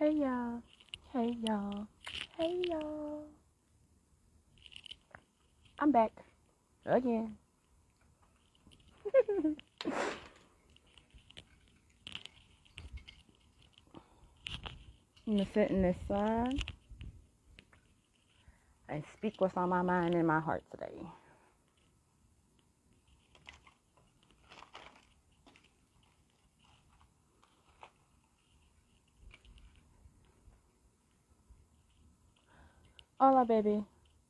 Hey y'all. Hey y'all. Hey y'all. I'm back again. I'm gonna sit in this sun and speak what's on my mind and my heart today. Hola, baby.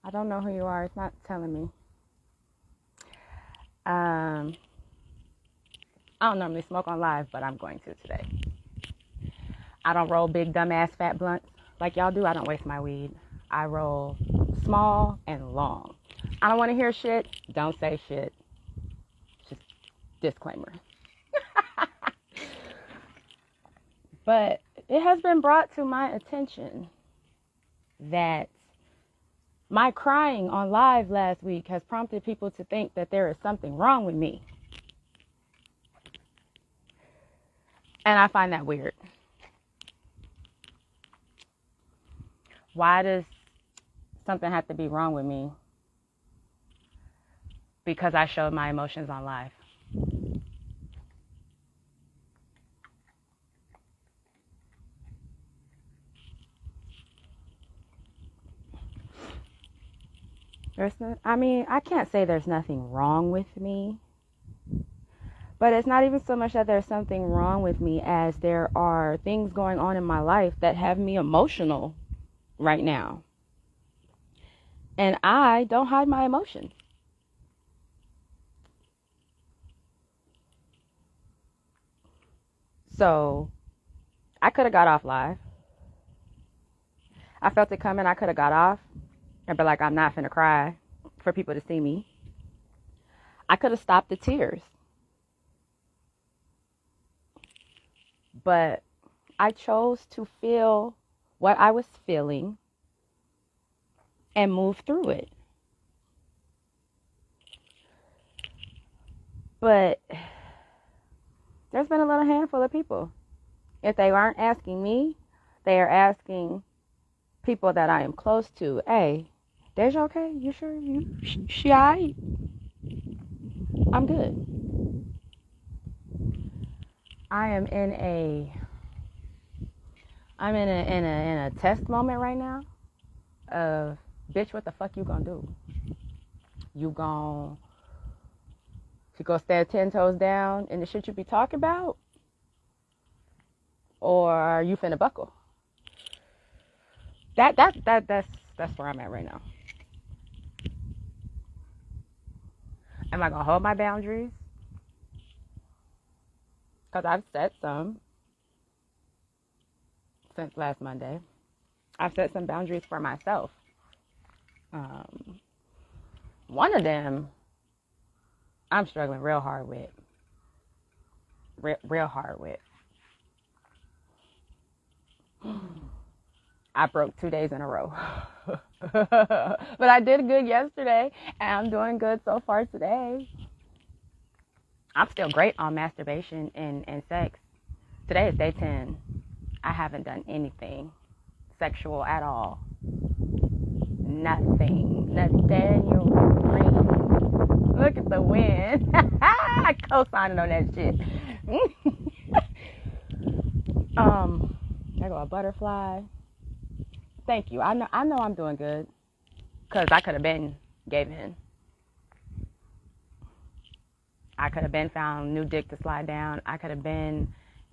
I don't know who you are. It's not telling me. I don't normally smoke on live, but I'm going to today. I don't roll big, dumbass, fat blunts like y'all do. I don't waste my weed. I roll small and long. I don't want to hear shit. Don't say shit. Just disclaimer. But it has been brought to my attention that my crying on live last week has prompted people to think that there is something wrong with me. And I find that weird. Why does something have to be wrong with me? Because I showed my emotions on live. I can't say there's nothing wrong with me. But it's not even so much that there's something wrong with me as there are things going on in my life that have me emotional right now. And I don't hide my emotions. So I could have got off live. I felt it coming. I could have got off and be like, I'm not finna cry for people to see me. I could have stopped the tears. But I chose to feel what I was feeling and move through it. But there's been a little handful of people. If they aren't asking me, they are asking people that I am close to. Hey, Deja okay? You sure? She alright? I'm good. I am in a test moment right now of, bitch, what the fuck you gonna do? You gonna stand 10 toes down in the shit you be talking about? Or are you finna buckle? That's where I'm at right now. Am I gonna hold my boundaries? Because I've set some since last Monday. I've set some boundaries for myself. One of them I'm struggling real hard with. Real hard with. I broke 2 days in a row. But I did good yesterday, and I'm doing good so far today. I'm still great on masturbation and sex. Today is day 10. I haven't done anything sexual at all. Nothing. Nathaniel Green. Look at the wind. I co-signed on that shit. There go a butterfly. Thank you. I know I'm doing good. Because I could have been gave in. I could have been found new dick to slide down. I could have been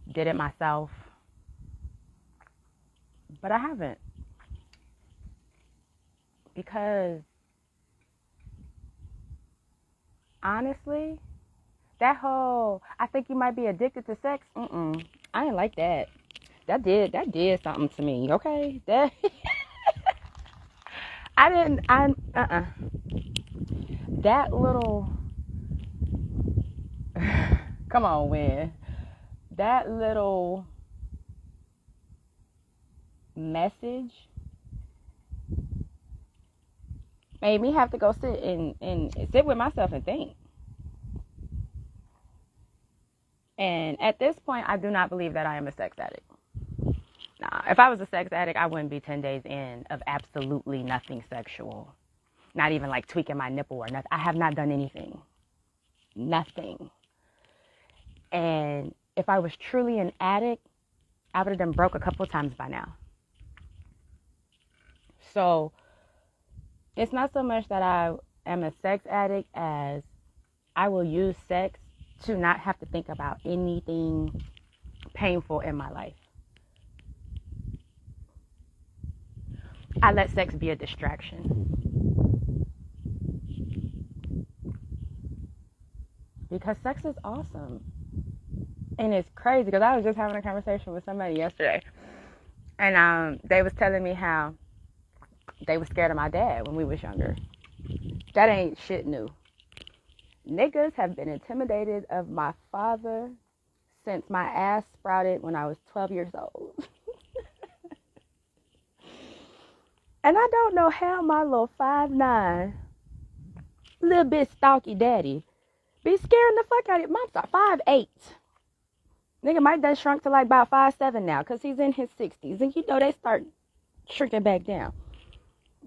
did it myself. But I haven't. Because honestly, that whole I think you might be addicted to sex. I ain't like that. That did something to me. Okay, that that little come on, Win. That little message made me have to go sit and sit with myself and think. And at this point, I do not believe that I am a sex addict. Nah, if I was a sex addict, I wouldn't be 10 days in of absolutely nothing sexual. Not even like tweaking my nipple or nothing. I have not done anything. Nothing. And if I was truly an addict, I would have been broke a couple of times by now. So it's not so much that I am a sex addict as I will use sex to not have to think about anything painful in my life. I let sex be a distraction. Because sex is awesome. And it's crazy because I was just having a conversation with somebody yesterday. And they was telling me how they was scared of my dad when we was younger. That ain't shit new. Niggas have been intimidated of my father since my ass sprouted when I was 12 years old. And I don't know how my little 5'9", little bit stalky daddy be scaring the fuck out of it. Mom's 5'8". Nigga might done shrunk to like about 5'7" now because he's in his 60s. And you know they start shrinking back down.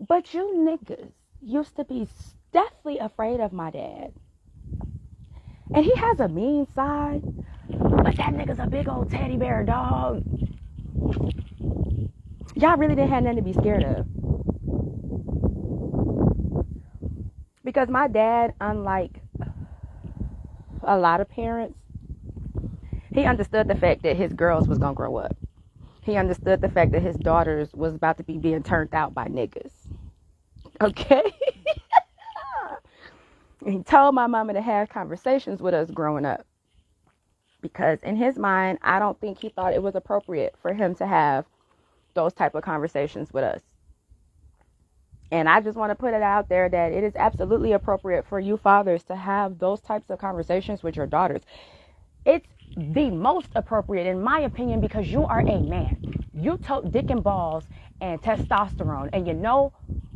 But you niggas used to be deathly afraid of my dad. And he has a mean side. But that nigga's a big old teddy bear dog. Y'all really didn't have nothing to be scared of. Because my dad, unlike a lot of parents, he understood the fact that his girls was going to grow up. He understood the fact that his daughters was about to be being turned out by niggas. Okay? He told my mama to have conversations with us growing up. Because in his mind, I don't think he thought it was appropriate for him to have those type of conversations with us. And I just want to put it out there that it is absolutely appropriate for you fathers to have those types of conversations with your daughters. It's the most appropriate, in my opinion, because you are a man. You tote dick and balls and testosterone, and you know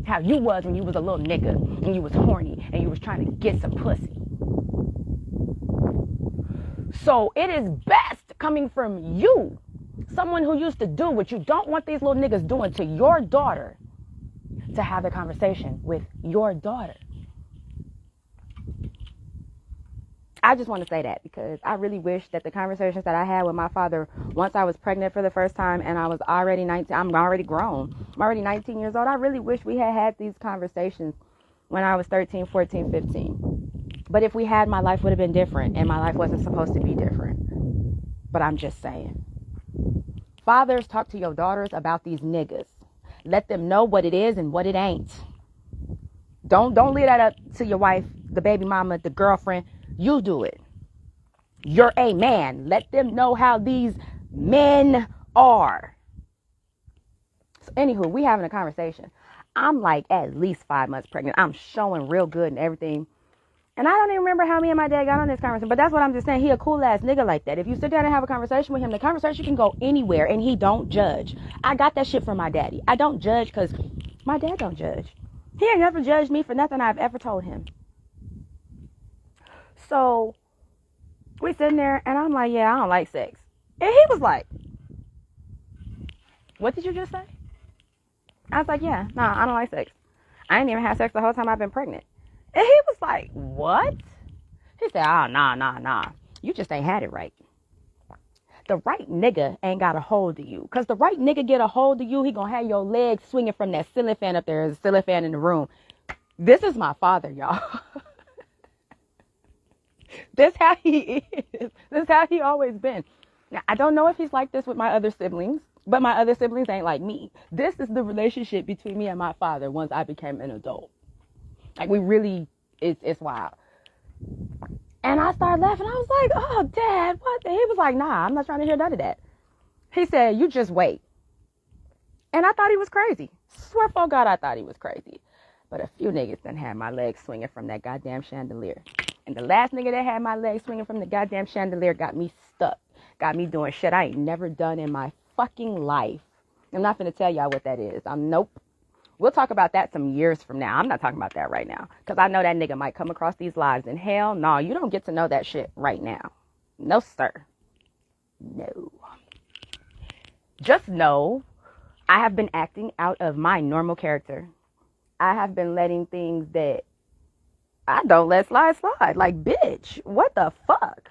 how you was when you was a little nigga and you was horny and you was trying to get some pussy. So it is best coming from you, someone who used to do what you don't want these little niggas doing to your daughter, to have a conversation with your daughter. I just want to say that because I really wish that the conversations that I had with my father once I was pregnant for the first time and I was already 19, I'm already grown. I'm already 19 years old. I really wish we had these conversations when I was 13, 14, 15. But if we had, my life would have been different, and my life wasn't supposed to be different. But I'm just saying. Fathers, talk to your daughters about these niggas. Let them know what it is and what it ain't. Don't leave that up to your wife, the baby mama, the girlfriend. You do it. You're a man. Let them know how these men are. So anywho, we having a conversation. I'm like at least 5 months pregnant. I'm showing real good and everything. And I don't even remember how me and my dad got on this conversation. But that's what I'm just saying. He a cool ass nigga like that. If you sit down and have a conversation with him, the conversation can go anywhere and he don't judge. I got that shit from my daddy. I don't judge because my dad don't judge. He ain't never judged me for nothing I've ever told him. So we sitting there and I'm like, yeah, I don't like sex. And he was like, what did you just say? I was like, yeah, I don't like sex. I ain't even had sex the whole time I've been pregnant. And he was like, what? He said, oh, nah. You just ain't had it right. The right nigga ain't got a hold of you. Because the right nigga get a hold of you, he gonna have your legs swinging from that ceiling fan up there. There's a ceiling fan in the room. This is my father, y'all. This how he is. This is how he always been. Now, I don't know if he's like this with my other siblings, but my other siblings ain't like me. This is the relationship between me and my father once I became an adult. Like, we really, it's wild. And I started laughing. I was like, oh, Dad, what? And he was like, nah, I'm not trying to hear none of that. He said, you just wait. And I thought he was crazy. Swear for God, I thought he was crazy. But a few niggas done had my legs swinging from that goddamn chandelier. And the last nigga that had my legs swinging from the goddamn chandelier got me stuck. Got me doing shit I ain't never done in my fucking life. I'm not going to tell y'all what that is. Nope. We'll talk about that some years from now. I'm not talking about that right now. Because I know that nigga might come across these lives. And hell no, you don't get to know that shit right now. No, sir. No. Just know I have been acting out of my normal character. I have been letting things that I don't let slide. Like, bitch, what the fuck?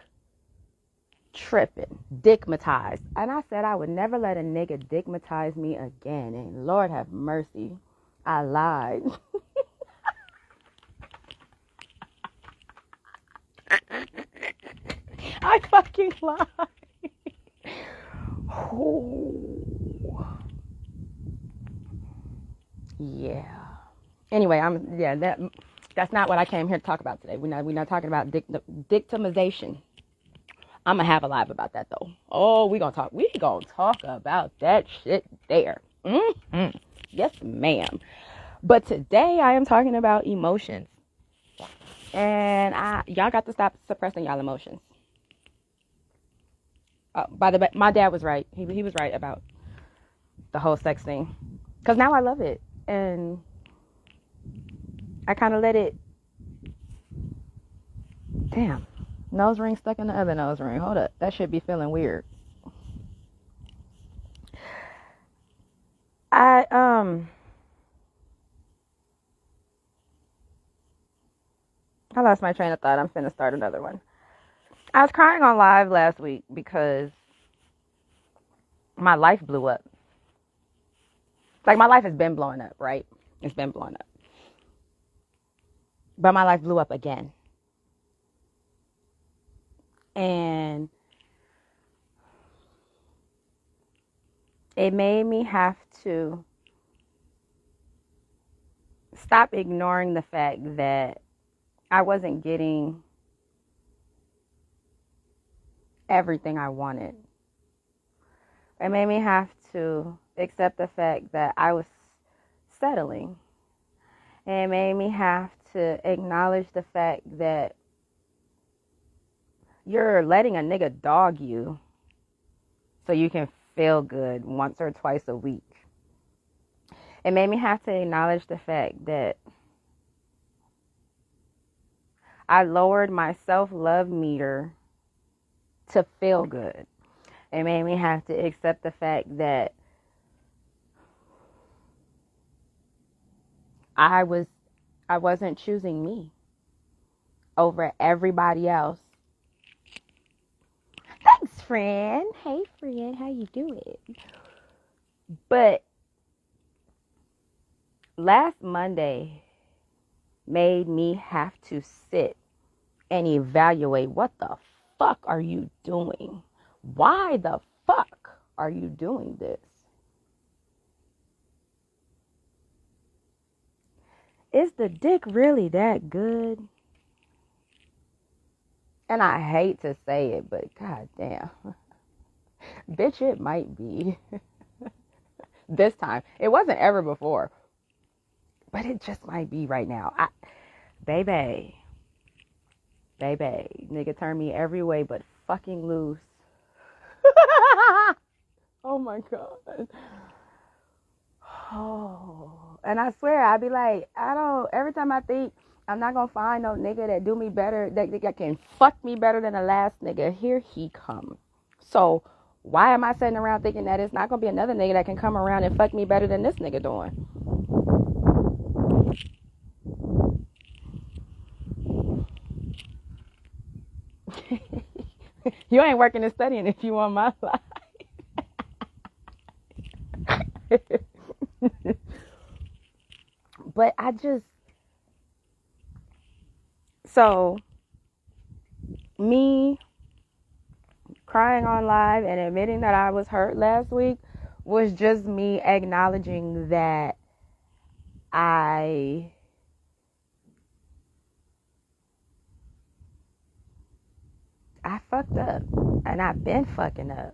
Tripping, dickmatized. And I said I would never let a nigga dickmatize me again. And Lord have mercy, I lied. I fucking lied. Yeah. Anyway, that's not what I came here to talk about today. We're not talking about victimization. I'm gonna have a live about that though. Oh, we gonna talk about that shit there. Mm-hmm. Yes, ma'am. But today I am talking about emotions. And y'all got to stop suppressing y'all emotions. By the way, my dad was right. He was right about the whole sex thing. Because now I love it. And I kind of let it... Damn. Nose ring stuck in the other nose ring. Hold up. That should be feeling weird. I lost my train of thought. I'm finna start another one. I was crying on live last week because my life blew up. Like, my life has been blowing up, right? It's been blowing up. But my life blew up again. And it made me have to stop ignoring the fact that I wasn't getting everything I wanted. It made me have to accept the fact that I was settling. And it made me have to acknowledge the fact that you're letting a nigga dog you so you can feel good once or twice a week. It made me have to acknowledge the fact that I lowered my self-love meter to feel good. It made me have to accept the fact that I wasn't choosing me over everybody else. Thanks, friend. Hey, friend, how you doing? But last Monday made me have to sit and evaluate, what the fuck are you doing? Why the fuck are you doing this? Is the dick really that good? And I hate to say it, but goddamn, bitch, it might be. This time. It wasn't ever before, but it just might be right now. Baby, nigga, turn me every way but fucking loose. Oh my God. Oh, and I swear, I'd be like, every time I think I'm not gonna find no nigga that do me better, that can fuck me better than the last nigga, here he comes. So why am I sitting around thinking that it's not gonna be another nigga that can come around and fuck me better than this nigga doing? You ain't working and studying if you want my life. But so me crying on live and admitting that I was hurt last week was just me acknowledging that I fucked up, and I've been fucking up.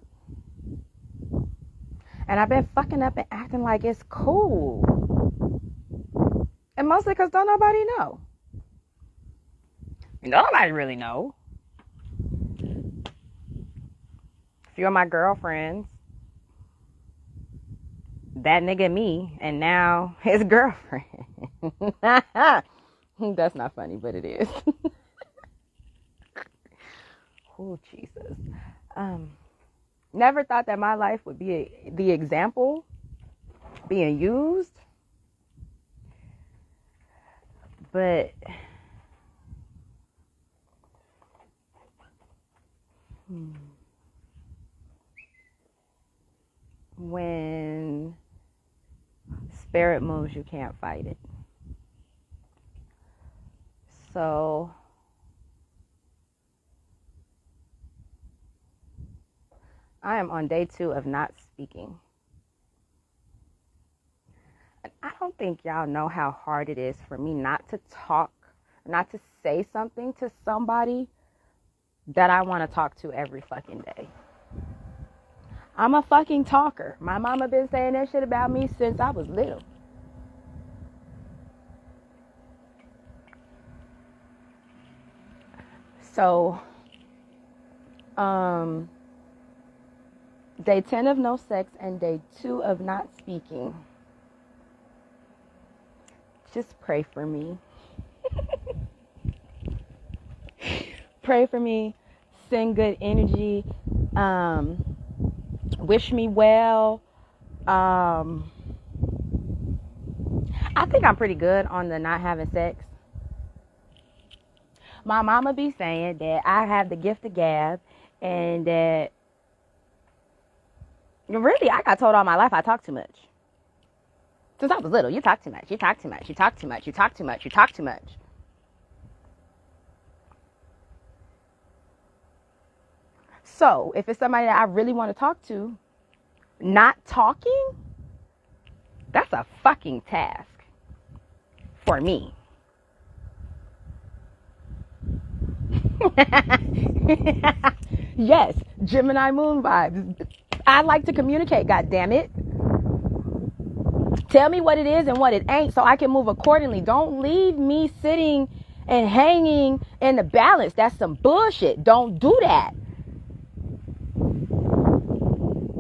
And I've been fucking up and acting like it's cool. And mostly because don't nobody know. Nobody really know. A few of my girlfriends, that nigga me, and now his girlfriend. That's not funny, but it is. Oh, Jesus. Never thought that my life would be the example being used. But when spirit moves, you can't fight it. So I am on day 2 of not speaking. I don't think y'all know how hard it is for me not to talk, not to say something to somebody that I want to talk to every fucking day. I'm a fucking talker. My mama been saying that shit about me since I was little. So, day 10 of no sex and day 2 of not speaking. Just pray for me. Pray for me. Send good energy. Wish me well. I think I'm pretty good on the not having sex. My mama be saying that I have the gift of gab and that really I got told all my life I talk too much. Since I was little, you talk too much, you talk too much, you talk too much, you talk too much, you talk too much. So if it's somebody that I really want to talk to, not talking, that's a fucking task for me. Yes, Gemini moon vibes. I like to communicate, goddammit. Tell me what it is and what it ain't so I can move accordingly. Don't leave me sitting and hanging in the balance. That's some bullshit. Don't do that.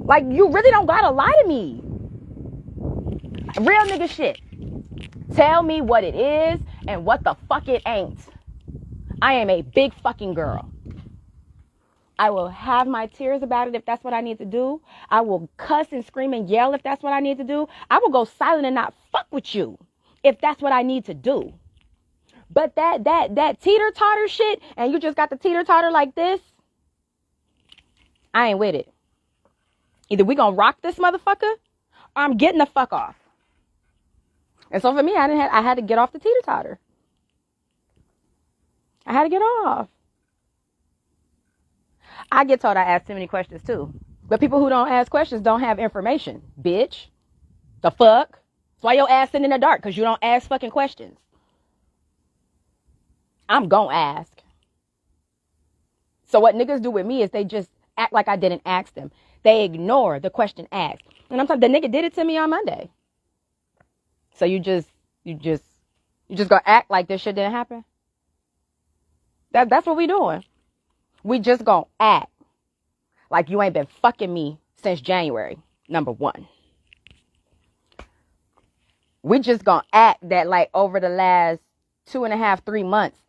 Like, you really don't gotta lie to me. Real nigga shit. Tell me what it is and what the fuck it ain't. I am a big fucking girl. I will have my tears about it if that's what I need to do. I will cuss and scream and yell if that's what I need to do. I will go silent and not fuck with you if that's what I need to do. But that teeter-totter shit, and you just got the teeter-totter like this, I ain't with it. Either we gonna rock this motherfucker, or I'm getting the fuck off. And so for me, I had to get off the teeter-totter. I had to get off. I get told I ask too many questions too. But people who don't ask questions don't have information. Bitch. The fuck? That's why your ass sitting in the dark, because you don't ask fucking questions. I'm gonna ask. So what niggas do with me is they just act like I didn't ask them. They ignore the question asked. And I'm talking, the nigga did it to me on Monday. So you just gonna act like this shit didn't happen? That's what we doing. We just gonna act like you ain't been fucking me since January, number 1. We just gonna act that like over the last 2.5, 3 months,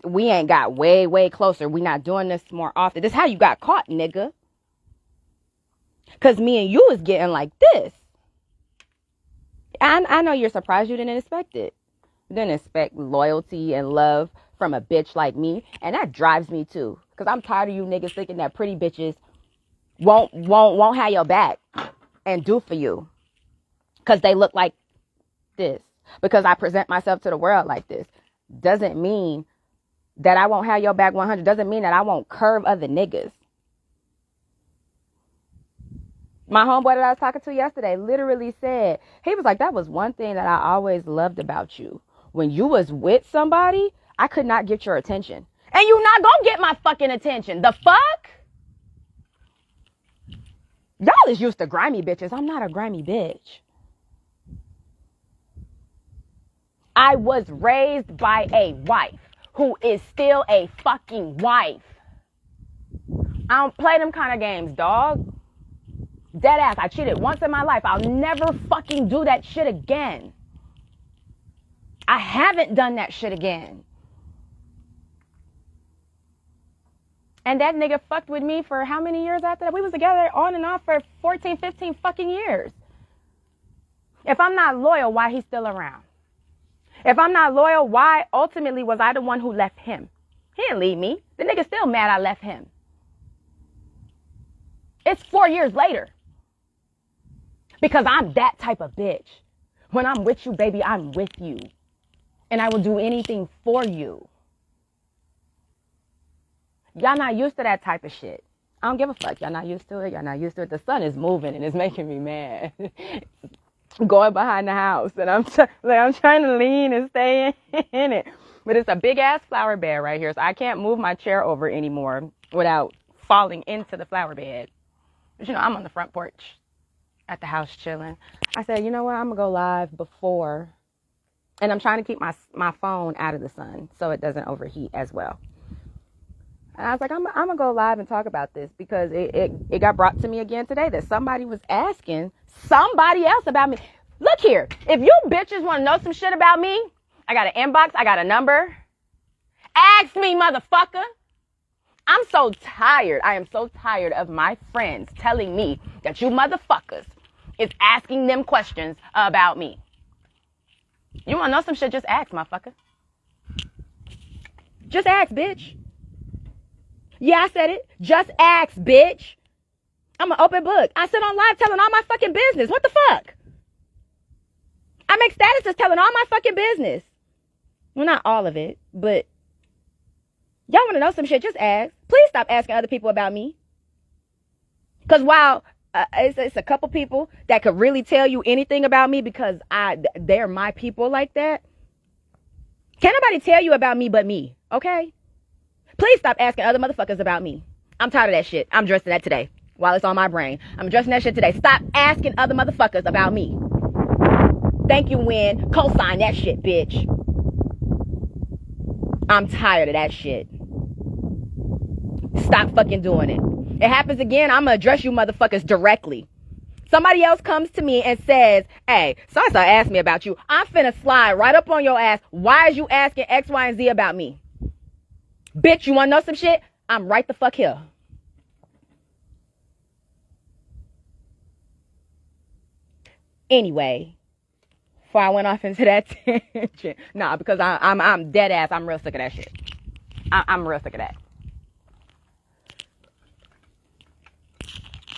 we ain't got way closer. We not doing this more often. This is how you got caught, nigga. Cause me and you is getting like this. I know you're surprised you didn't expect it. You didn't expect loyalty and love from a bitch like me. And that drives me too. Cause I'm tired of you niggas thinking that pretty bitches won't have your back and do for you. Cause they look like this. Because I present myself to the world like this. Doesn't mean that I won't have your back 100. Doesn't mean that I won't curve other niggas. My homeboy that I was talking to yesterday literally said, he was like, that was one thing that I always loved about you. When you was with somebody, I could not get your attention. And you not gonna get my fucking attention. The fuck? Y'all is used to grimy bitches. I'm not a grimy bitch. I was raised by a wife who is still a fucking wife. I don't play them kind of games, dog. Dead ass. I cheated once in my life. I'll never fucking do that shit again. I haven't done that shit again. And that nigga fucked with me for how many years after that? We was together on and off for 14, 15 fucking years. If I'm not loyal, why he's still around? If I'm not loyal, why ultimately was I the one who left him? He didn't leave me. The nigga still mad I left him. It's 4 years later. Because I'm that type of bitch. When I'm with you, baby, I'm with you. And I will do anything for you. Y'all not used to that type of shit. I don't give a fuck. Y'all not used to it. Y'all not used to it. The sun is moving and it's making me mad. Going behind the house and I'm trying to lean and stay in it. But it's a big ass flower bed right here. So I can't move my chair over anymore without falling into the flower bed. But I'm on the front porch at the house chilling. I said, you know what? I'm going to go live before. And I'm trying to keep my phone out of the sun so it doesn't overheat as well. And I was like, I'm going to go live and talk about this because it got brought to me again today that somebody was asking somebody else about me. Look here. If you bitches want to know some shit about me, I got an inbox. I got a number. Ask me, motherfucker. I'm so tired. I am so tired of my friends telling me that you motherfuckers is asking them questions about me. You want to know some shit? Just ask, motherfucker. Just ask, bitch. Yeah, I said it. Just ask, bitch. I'm an open book. I sit on live telling all my fucking business. What the fuck? I make statuses telling all my fucking business. Well, not all of it, but y'all want to know some shit? Just ask. Please stop asking other people about me. Because while it's a couple people that could really tell you anything about me because they're my people like that. Can't nobody tell you about me but me, okay? Please stop asking other motherfuckers about me. I'm tired of that shit. I'm addressing that today while it's on my brain. I'm addressing that shit today. Stop asking other motherfuckers about me. Thank you, Win. Co-sign that shit, bitch. I'm tired of that shit. Stop fucking doing it. It happens again, I'm going to address you motherfuckers directly. Somebody else comes to me and says, hey, so-and-so asked me about you. I'm finna slide right up on your ass. Why is you asking X, Y, and Z about me? Bitch, you want to know some shit? I'm right the fuck here. Anyway, before I went off into that tangent. Nah, because I'm dead ass. I'm real sick of that shit. I'm real sick of that.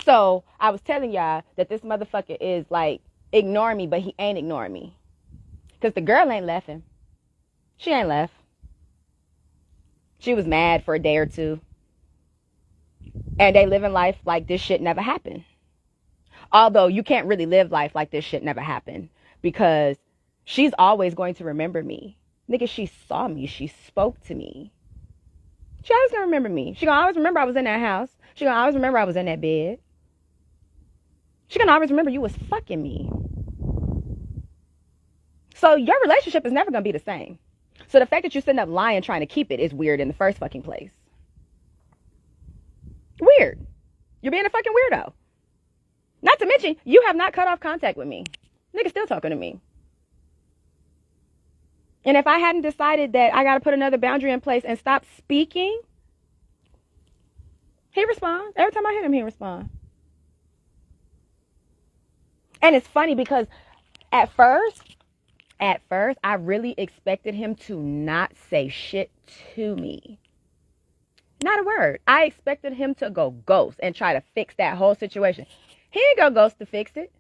So I was telling y'all that this motherfucker is like ignoring me, but he ain't ignoring me. Because the girl ain't left him. She ain't left. She was mad for a day or two. And they living life like this shit never happened. Although you can't really live life like this shit never happened. Because she's always going to remember me. Nigga, she saw me. She spoke to me. She always gonna remember me. She gonna always remember I was in that house. She gonna always remember I was in that bed. She gonna always remember you was fucking me. So your relationship is never gonna be the same. So the fact that you're sitting up lying trying to keep it is weird in the first fucking place. Weird. You're being a fucking weirdo. Not to mention, you have not cut off contact with me. Nigga still talking to me. And if I hadn't decided that I gotta put another boundary in place and stop speaking, he responds. Every time I hit him, he responds. And it's funny because at first, I really expected him to not say shit to me. Not a word. I expected him to go ghost and try to fix that whole situation. He ain't go ghost to fix it.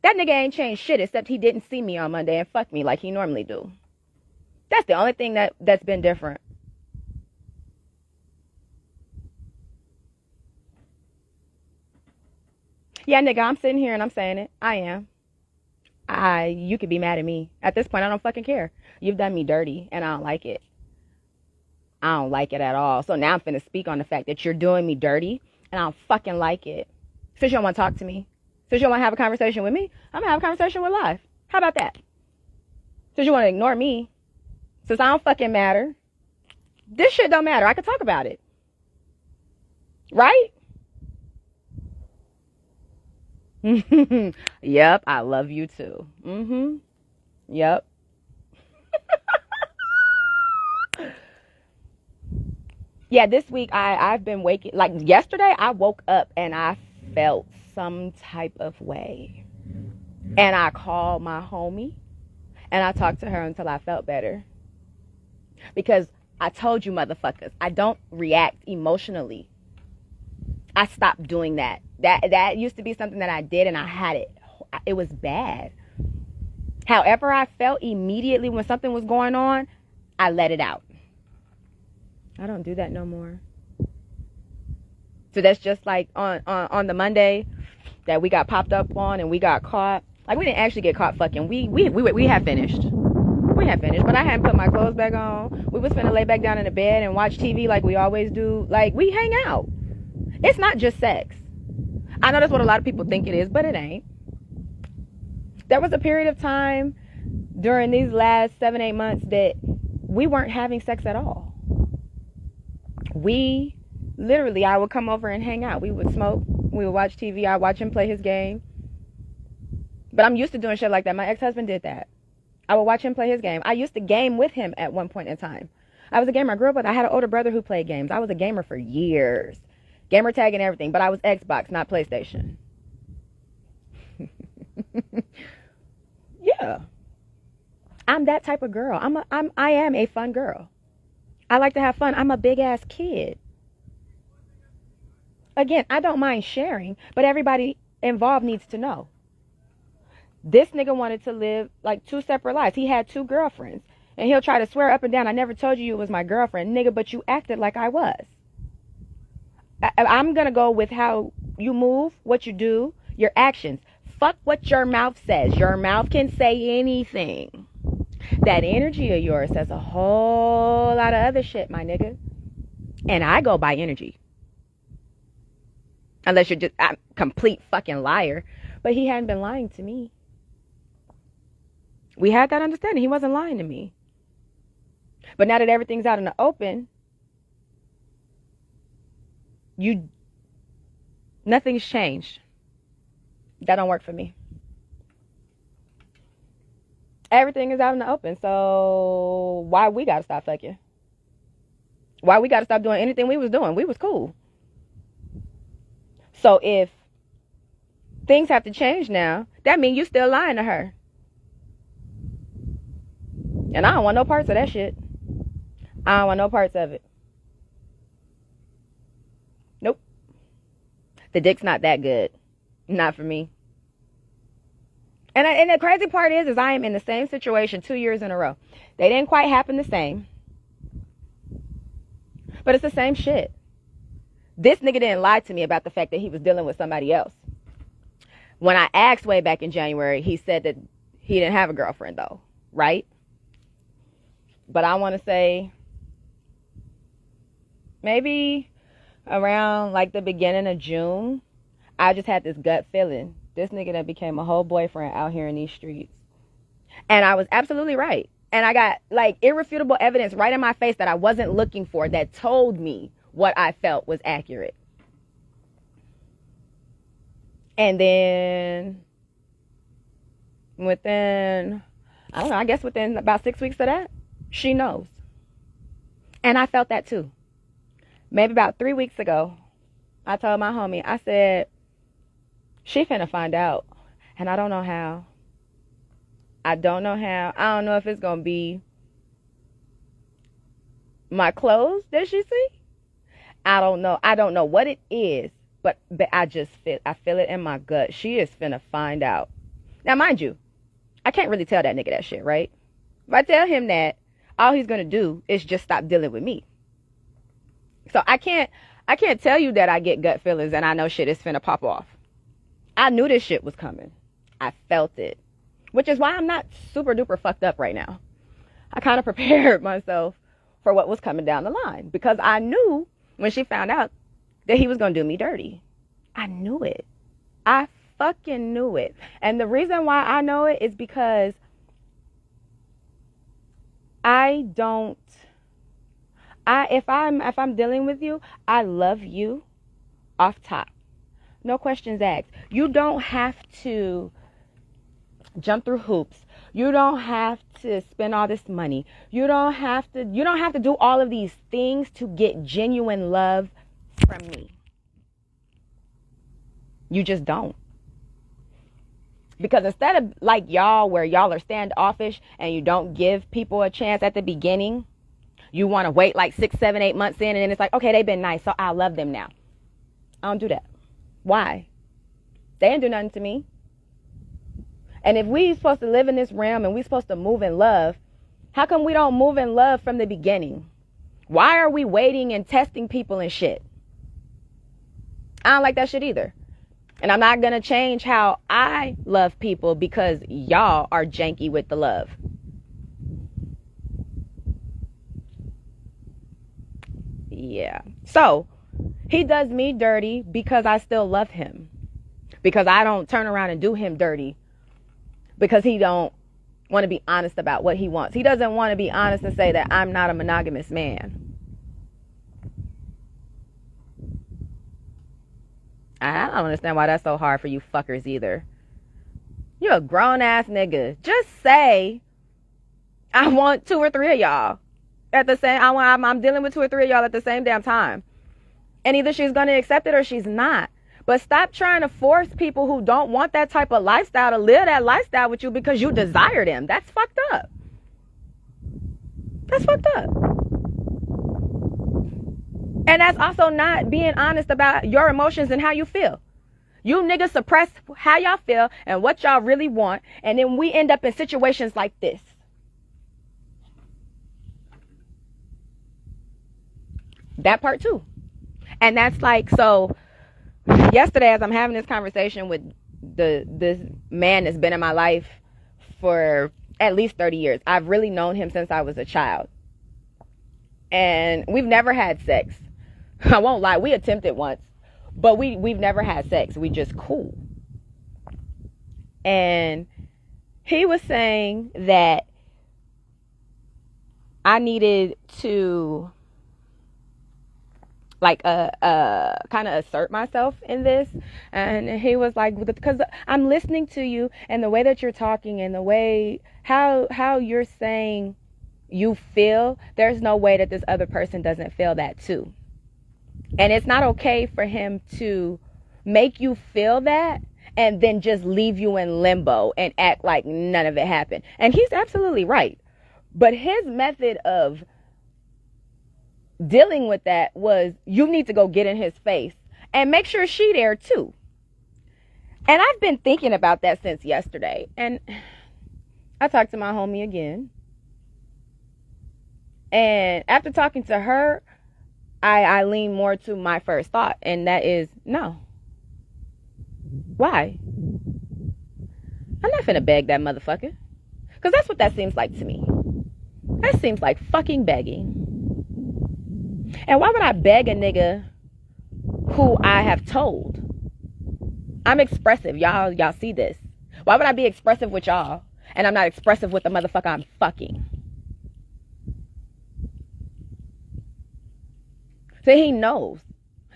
That nigga ain't changed shit except he didn't see me on Monday and fuck me like he normally do. That's the only thing that's been different. Yeah, nigga, I'm sitting here and I'm saying it. I am. You could be mad at me. At this point, I don't fucking care. You've done me dirty and I don't like it. I don't like it at all. So now I'm finna speak on the fact that you're doing me dirty and I don't fucking like it. Since you don't want to talk to me, since you don't want to have a conversation with me, I'm gonna have a conversation with life. How about that? Since you want to ignore me, since I don't fucking matter, this shit don't matter. I can talk about it. Right? Yep, I love you too. Yep. Yeah, this week I've been waking, like yesterday I woke up and I felt some type of way. And I called my homie and I talked to her until I felt better. Because I told you motherfuckers, I don't react emotionally. I stopped doing that. That used to be something that I did and I had it. It was bad. However I felt immediately when something was going on, I let it out. I don't do that no more. So that's just like on the Monday that we got popped up on and we got caught. Like, we didn't actually get caught fucking. We had finished. We had finished, but I hadn't put my clothes back on. We was finna lay back down in the bed and watch TV like we always do. Like, we hang out. It's not just sex. I know that's what a lot of people think it is, but it ain't. There was a period of time during these last 7-8 months that we weren't having sex at all. We literally, I would come over and hang out. We would smoke. We would watch TV. I'd watch him play his game. But I'm used to doing shit like that. My ex-husband did that. I would watch him play his game. I used to game with him at one point in time. I was a gamer. I grew up with, I had an older brother who played games. I was a gamer for years. Gamer tag and everything. But I was Xbox, not PlayStation. Yeah. I'm that type of girl. I am a fun girl. I like to have fun. I'm a big ass kid. Again, I don't mind sharing, but everybody involved needs to know. This nigga wanted to live like 2 separate lives. He had 2 girlfriends. And he'll try to swear up and down, I never told you was my girlfriend. Nigga, but you acted like I was. I'm going to go with how you move, what you do, your actions. Fuck what your mouth says. Your mouth can say anything. That energy of yours says a whole lot of other shit, my nigga. And I go by energy. Unless you're just a complete fucking liar. But he hadn't been lying to me. We had that understanding. He wasn't lying to me. But now that everything's out in the open, nothing's changed. That don't work for me. Everything is out in the open. So why we gotta stop fucking? Why we gotta stop doing anything we was doing? We was cool. So if things have to change now, that means you still lying to her. And I don't want no parts of that shit. I don't want no parts of it. Nope. The dick's not that good. Not for me. And the crazy part is I am in the same situation 2 years in a row. They didn't quite happen the same. But it's the same shit. This nigga didn't lie to me about the fact that he was dealing with somebody else. When I asked way back in January, he said that he didn't have a girlfriend though. Right? But I want to say maybe around like the beginning of June, I just had this gut feeling. This nigga that became a whole boyfriend out here in these streets. And I was absolutely right. And I got like irrefutable evidence right in my face that I wasn't looking for that told me what I felt was accurate. And then within about 6 weeks of that, she knows. And I felt that too. Maybe about 3 weeks ago, I told my homie, I said, she finna find out. And I don't know how. I don't know if it's gonna be my clothes that she see. I don't know. I don't know what it is. But I feel it in my gut. She is finna find out. Now, mind you, I can't really tell that nigga that shit, right? If I tell him that, all he's gonna do is just stop dealing with me. So I can't tell you that I get gut feelings and I know shit is finna pop off. I knew this shit was coming. I felt it. Which is why I'm not super duper fucked up right now. I kind of prepared myself for what was coming down the line. Because I knew when she found out that he was going to do me dirty. I knew it. I fucking knew it. And the reason why I know it is because if I'm dealing with you, I love you off top. No questions asked. You don't have to jump through hoops. You don't have to spend all this money. You don't have to do all of these things to get genuine love from me. You just don't. Because instead of like y'all, where y'all are standoffish and you don't give people a chance at the beginning, you want to wait like 6, 7, 8 months in, and then it's like, okay, they've been nice, so I love them now. I don't do that. Why? They didn't do nothing to me. And if we supposed to live in this realm and we supposed to move in love, how come we don't move in love from the beginning? Why are we waiting and testing people and shit? I don't like that shit either. And I'm not going to change how I love people because y'all are janky with the love. Yeah. So he does me dirty because I still love him. Because I don't turn around and do him dirty. Because he don't want to be honest about what he wants. He doesn't want to be honest and say that I'm not a monogamous man. I don't understand why that's so hard for you fuckers either. You're a grown ass nigga. Just say, I want 2 or 3 of y'all at the same. I'm dealing with 2 or 3 of y'all at the same damn time, and either she's gonna accept it or she's not. But stop trying to force people who don't want that type of lifestyle to live that lifestyle with you because you desire them. That's fucked up. That's fucked up. And that's also not being honest about your emotions and how you feel. You niggas suppress how y'all feel and what y'all really want. And then we end up in situations like this. That part too. And that's like, so yesterday as I'm having this conversation with this man that's been in my life for at least 30 years. I've really known him since I was a child. And we've never had sex. I won't lie, we attempted once, but we've never had sex. We just cool. And he was saying that I needed to like kind of assert myself in this. And he was like, because I'm listening to you and the way that you're talking and the way how you're saying you feel, there's no way that this other person doesn't feel that too. And it's not okay for him to make you feel that and then just leave you in limbo and act like none of it happened. And he's absolutely right. But his method of dealing with that was, you need to go get in his face and make sure she there too. And I've been thinking about that since yesterday. And I talked to my homie again. And after talking to her, I lean more to my first thought, and that is no. Why? I'm not finna beg that motherfucker. Because that's what that seems like to me. That seems like fucking begging. And why would I beg a nigga who I have told? I'm expressive. Y'all see this. Why would I be expressive with y'all and I'm not expressive with the motherfucker I'm fucking? So he knows.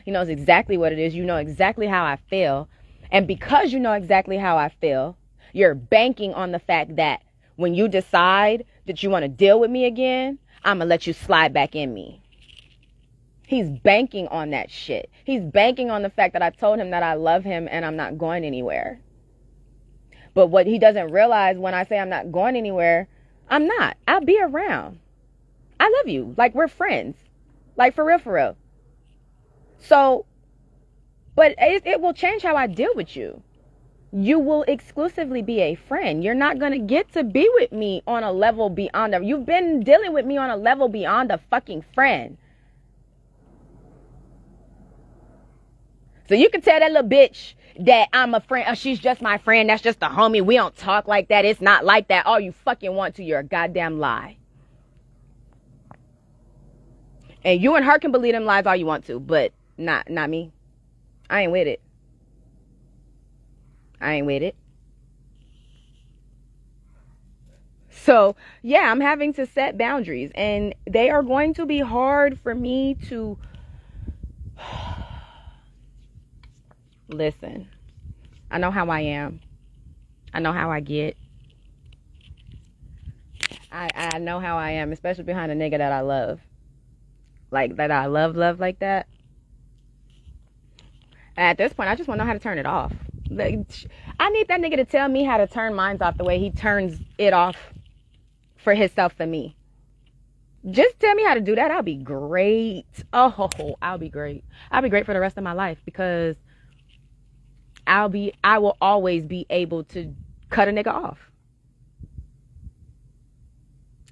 He knows exactly what it is. You know exactly how I feel. And because you know exactly how I feel, you're banking on the fact that when you decide that you want to deal with me again, I'm going to let you slide back in me. He's banking on that shit. He's banking on the fact that I told him that I love him and I'm not going anywhere. But what he doesn't realize when I say I'm not going anywhere, I'm not. I'll be around. I love you. Like, we're friends. Like, for real, for real. So, but it will change how I deal with you. You will exclusively be a friend. You're not going to get to be with me on a level beyond a... You've been dealing with me on a level beyond a fucking friend. So you can tell that little bitch that I'm a friend. She's just my friend. That's just a homie. We don't talk like that. It's not like that. All you fucking want to. You're a goddamn lie. And you and her can believe them lies all you want to, but not me. I ain't with it. I ain't with it. So, yeah, I'm having to set boundaries, and they are going to be hard for me to listen. I know how I am. I know how I get. I know how I am, especially behind a nigga that I love. Like, that I love like that. And at this point, I just want to know how to turn it off. Like, I need that nigga to tell me how to turn mine off the way he turns it off for himself for me. Just tell me how to do that. I'll be great. Oh, I'll be great. I'll be great for the rest of my life because I will always be able to cut a nigga off.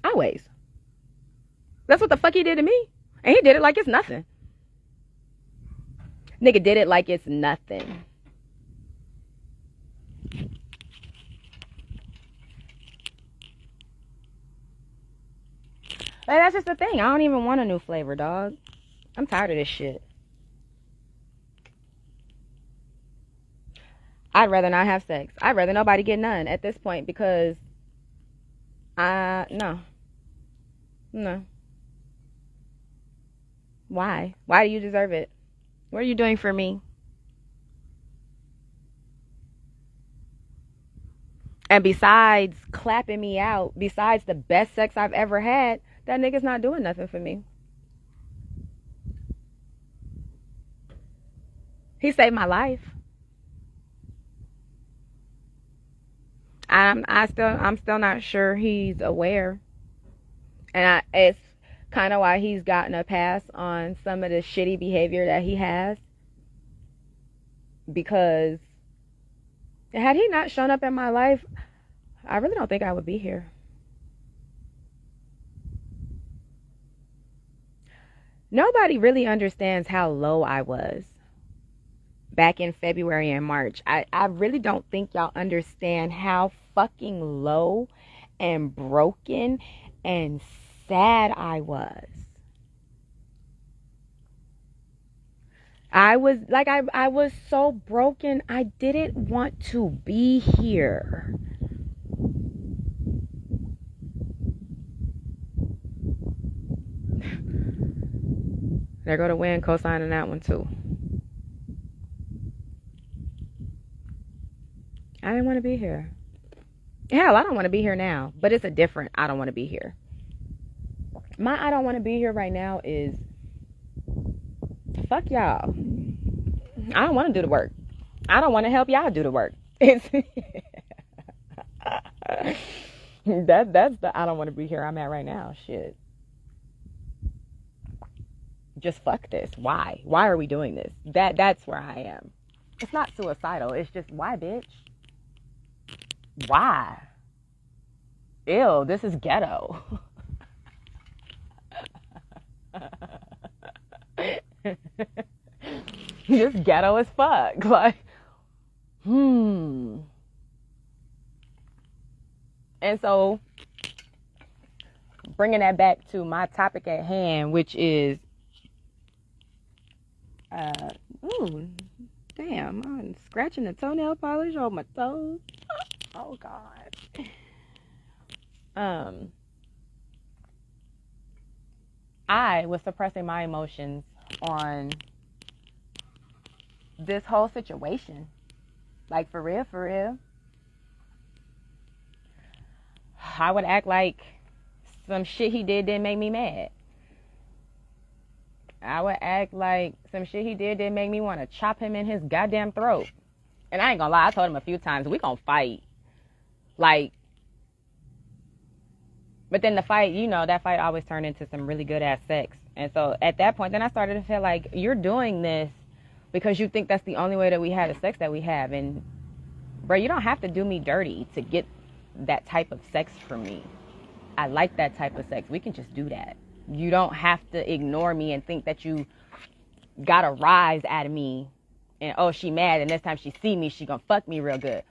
Always. That's what the fuck he did to me. And he did it like it's nothing. Nigga did it like it's nothing. Like, that's just the thing. I don't even want a new flavor, dog. I'm tired of this shit. I'd rather not have sex. I'd rather nobody get none at this point because no. Why? Why do you deserve it? What are you doing for me? And besides clapping me out, besides the best sex I've ever had, that nigga's not doing nothing for me. He saved my life. I'm still not sure he's aware. And it's kind of why he's gotten a pass on some of the shitty behavior that he has. Because had he not shown up in my life, I really don't think I would be here. Nobody really understands how low I was back in February and March. I really don't think y'all understand how fucking low and broken and sad I was. I was so broken. I didn't want to be here. There go the wind co-signing that one too. I didn't want to be here. Hell, I don't want to be here now. But it's a different I don't want to be here. My I don't want to be here right now is fuck y'all. I don't want to do the work. I don't want to help y'all do the work. It's that's the I don't want to be here I'm at right now. Shit. Just fuck this. Why? Why are we doing this? That's where I am. It's not suicidal. It's just why, bitch? Why? Ew, this is ghetto. Just ghetto as fuck. Like, And so, bringing that back to my topic at hand, which is, damn, I'm scratching the toenail polish on my toes. Oh, God. I was suppressing my emotions on this whole situation. Like, for real. I would act like some shit he did didn't make me mad. I would act like some shit he didn't make me want to chop him in his goddamn throat. And I ain't gonna lie, I told him a few times, we gonna fight. Like, but then the fight, that fight always turned into some really good ass sex. And so at that point, then I started to feel like you're doing this because you think that's the only way that we have the sex that we have. And, bro, you don't have to do me dirty to get that type of sex from me. I like that type of sex. We can just do that. You don't have to ignore me and think that you got a rise out of me. And, oh, she mad, and next time she see me, she gonna fuck me real good.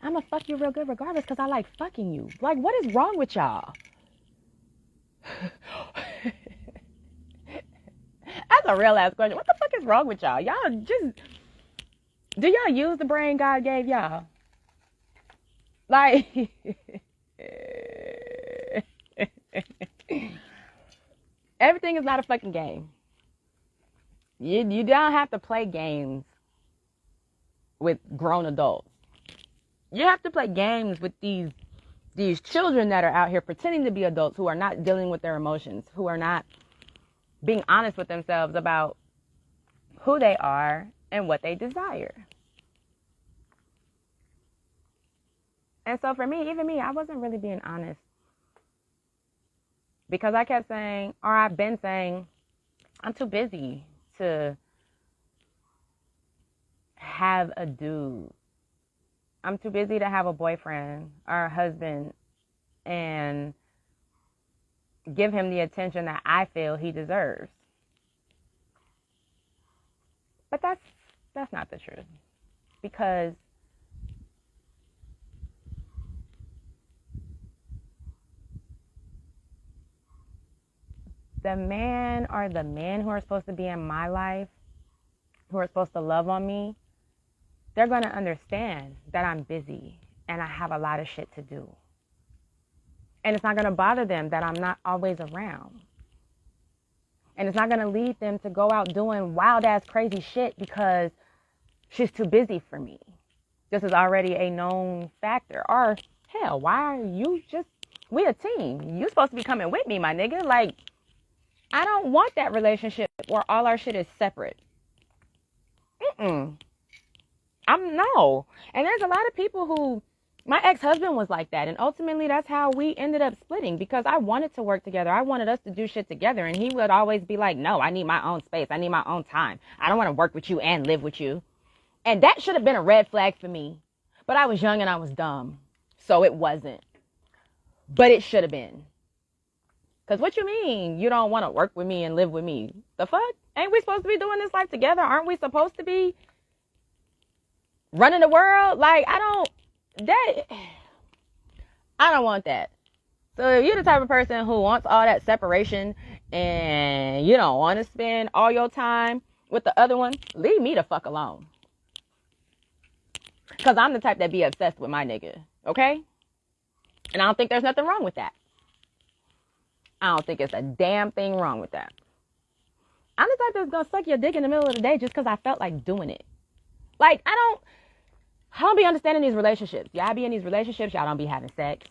I'm gonna fuck you real good regardless because I like fucking you. Like, what is wrong with y'all? That's a real ass question. What the fuck is wrong with y'all? Y'all just... Do y'all use the brain God gave y'all? Like... Everything is not a fucking game. You don't have to play games with grown adults. You have to play games with these These children that are out here pretending to be adults who are not dealing with their emotions, who are not being honest with themselves about who they are and what they desire. And so for me, even me, I wasn't really being honest. Because I kept saying, or I've been saying, I'm too busy to have a dude. I'm too busy to have a boyfriend or a husband and give him the attention that I feel he deserves. But that's not the truth. Because the man or the men who are supposed to be in my life, who are supposed to love on me, they're going to understand that I'm busy and I have a lot of shit to do. And it's not going to bother them that I'm not always around. And it's not going to lead them to go out doing wild-ass crazy shit because she's too busy for me. This is already a known factor. Or, hell, why are you just... We a team. You supposed to be coming with me, my nigga. Like, I don't want that relationship where all our shit is separate. No. And there's a lot of people who... My ex-husband was like that. And ultimately, that's how we ended up splitting. Because I wanted to work together. I wanted us to do shit together. And he would always be like, no, I need my own space. I need my own time. I don't want to work with you and live with you. And that should have been a red flag for me. But I was young and I was dumb. So it wasn't. But it should have been. Because what you mean you don't want to work with me and live with me? The fuck? Ain't we supposed to be doing this life together? Aren't we supposed to be running the world? Like, I don't want that. So if you're the type of person who wants all that separation and you don't want to spend all your time with the other one, leave me the fuck alone. Because I'm the type that be obsessed with my nigga. Okay? And I don't think there's nothing wrong with that. I don't think it's a damn thing wrong with that. I'm the type that's going to suck your dick in the middle of the day just because I felt like doing it. Like, I don't be understanding these relationships. Y'all be in these relationships, y'all don't be having sex.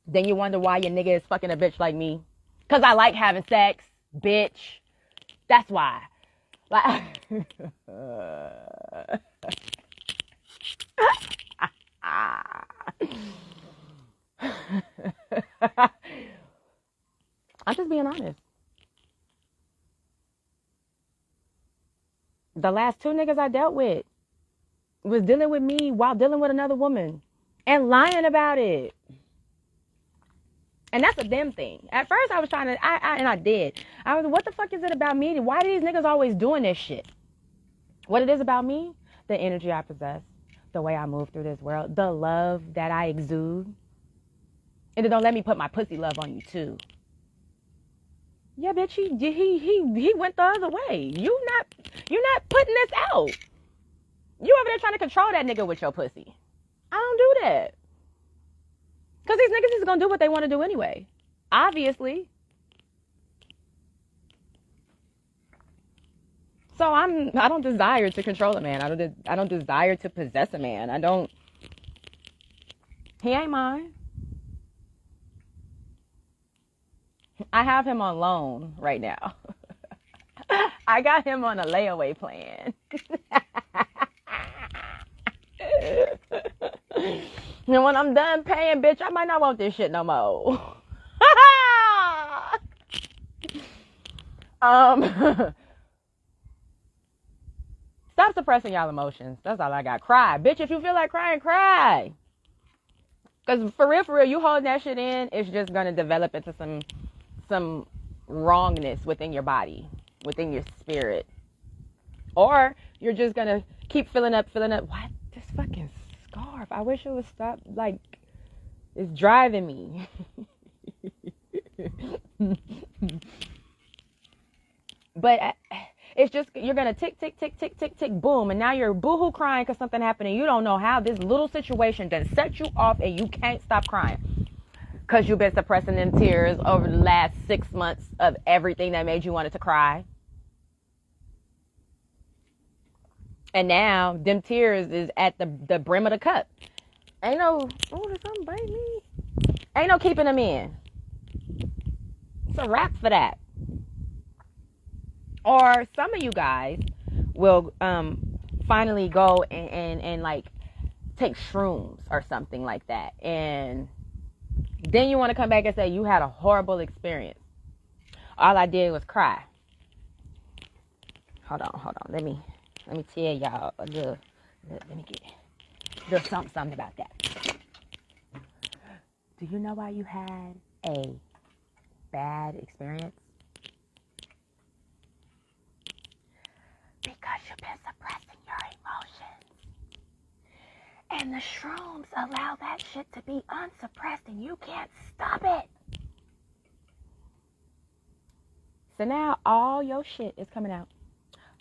Then you wonder why your nigga is fucking a bitch like me. Because I like having sex, bitch. That's why. Like, I'm just being honest. The last two niggas I dealt with was dealing with me while dealing with another woman and lying about it. And that's a them thing. At first I was trying to, I did. I was, what the fuck is it about me? Why are these niggas always doing this shit? What it is about me? The energy I possess, the way I move through this world, the love that I exude. And then don't let me put my pussy love on you too. Yeah, bitch, he went the other way. You're not putting this out. You over there trying to control that nigga with your pussy. I don't do that. Because these niggas is going to do what they want to do anyway. Obviously. So I don't desire to control a man. I don't desire to possess a man. He ain't mine. I have him on loan right now. I got him on a layaway plan. And when I'm done paying, bitch, I might not want this shit no more. Stop suppressing y'all emotions. That's all I got. Cry. Bitch, if you feel like crying, cry. Because for real, you holding that shit in, it's just going to develop into some wrongness within your body, within your spirit. Or you're just going to keep filling up. What? This fucking scarf. I wish it would stop. Like, it's driving me. But it's just, you're going to tick, tick, tick, tick, tick, tick, boom. And now you're boohoo crying because something happened and you don't know how this little situation done set you off and you can't stop crying. Because you've been suppressing them tears over the last 6 months of everything that made you want to cry. And now them tears is at the brim of the cup. Ain't no, oh, did something bite me? Ain't no keeping them in. It's a wrap for that. Or some of you guys will finally go and like take shrooms or something like that. And then you want to come back and say you had a horrible experience. All I did was cry. Hold on. Let me tell y'all a little, let me get a little something about that. Do you know why you had a bad experience? Because you've been suppressing your emotions. And the shrooms allow that shit to be unsuppressed and you can't stop it. So now all your shit is coming out.